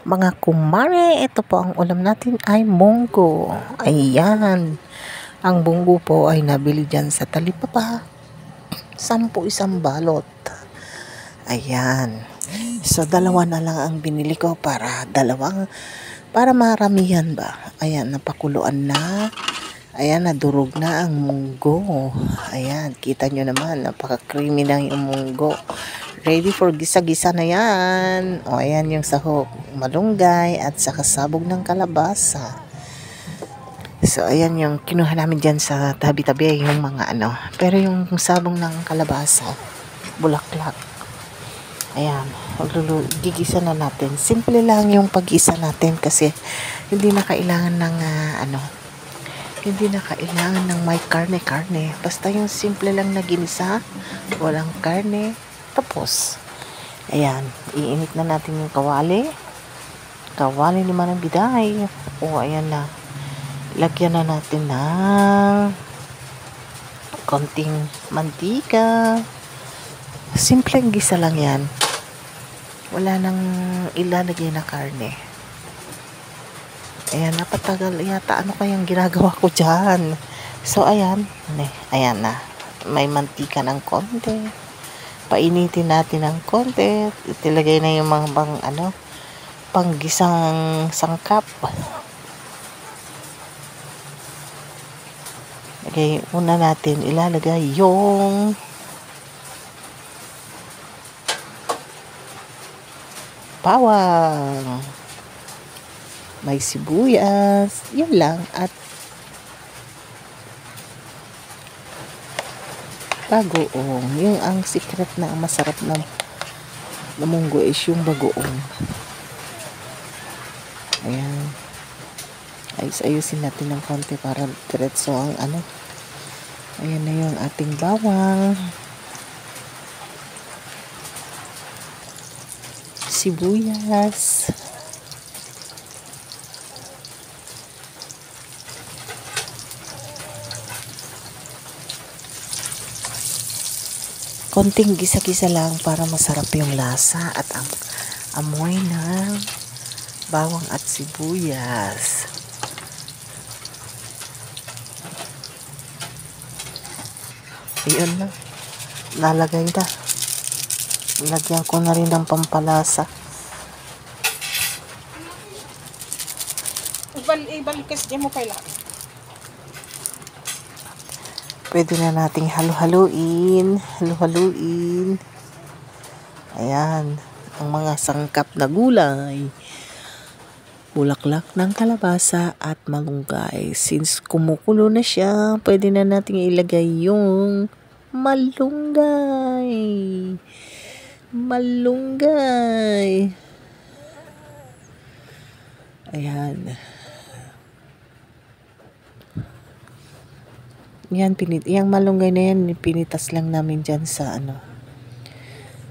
Mga kumare, ito po ang ulam natin ay munggo. Ayan. Ang munggo po ay nabili dyan sa Talipapa. 10 isang balot. Ayan. So, dalawa na lang ang binili ko para maramihan ba. Ayan, napakuluan na. Ayan, nadurog na ang munggo. Ayan, kita nyo naman, napaka-creamy ng yung munggo. Ready for gisa-gisa na yan. O, ayan yung sahog. Malunggay at saka sabog ng kalabasa. So, ayan yung kinuha namin dyan sa tabi-tabi, yung mga ano. Pero yung sabog ng kalabasa, bulaklak. Ayan, gigisa na natin. Simple lang yung pag-isa natin kasi hindi na kailangan ng hindi na kailangan ng may karne-karne. Basta yung simple lang na ginisa, walang karne, tapos. Ayan, iinit na natin yung kawali. Kawali ni Manang Biday. O, ayan na. Lagyan na natin ng konting mantika. Simpleng gisa lang yan. Wala nang ilalagay na karne. Ayan, napatagal yata. Ano kayang ginagawa ko dyan? So, ayan. Ayan na. May mantika ng konti. Painitin natin ng konti. Itilagay na yung mga panggisang sangkap. Okay, una natin ilalagay yung bawang. May sibuyas. Yun lang. At bagoong. Yung ang secret na masarap na munggo is yung bagoong. Ayan. Ayusin natin ng konti para diretso ang Ayan na yung ating bawang. Sibuyas. Konting gisa-gisa lang para masarap yung lasa at ang amoy ng bawang at sibuyas. Ayun na. Lalagay na. Lagyan ko na rin ng pampalasa. Ibalikas niya mo kailangan. Pwede na nating halu-haluin. Halu-haluin. Ayan. Ang mga sangkap na gulay. Bulaklak ng kalabasa at malunggay. Since kumukulo na siya, pwede na nating ilagay yung malunggay. Malunggay. Ayan. Yung malunggay na yan, pinitas lang namin dyan sa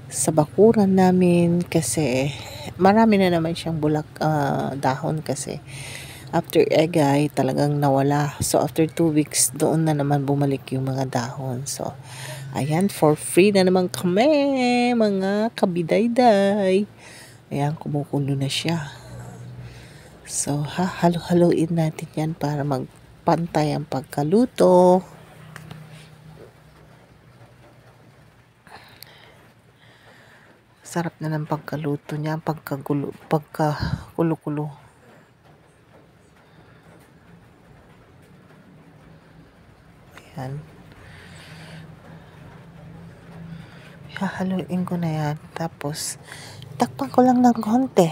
sa bakuran namin kasi marami na naman siyang dahon kasi after egg ay talagang nawala. So, after 2 weeks, doon na naman bumalik yung mga dahon. So, ayan, for free na naman kami, mga kabidayday. Ayan, kumukulo na siya. So, halo-haloin natin yan para magpantay ang pagkaluto. Sarap na ng pagkaluto niya, pagkakulo-kulo. Ayan. Hahaluin ko na yan. Tapos, takpan ko lang ng konti.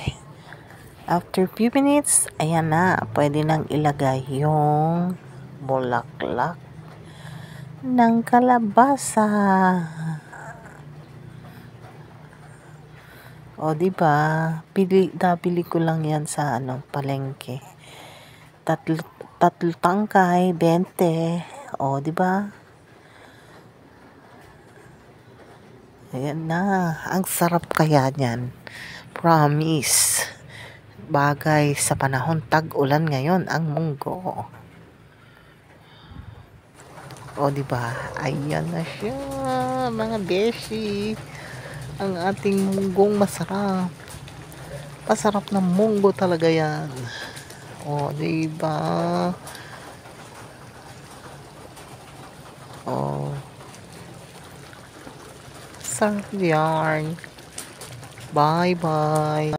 After few minutes, ayan na. Pwede nang ilagay yung bulaklak ng kalabasa. O, diba? Nabili ko lang yan sa palengke. Tatlo tangkay, 20. O, diba? Ayan na. Ang sarap kaya niyan. Promise. Bagay sa panahon tag-ulan ngayon ang munggo. O, diba? Ayan na siya, mga beshi. Ang ating munggong masarap. Masarap na munggo talaga yan. O, diba? O, sarap yan. Bye-bye.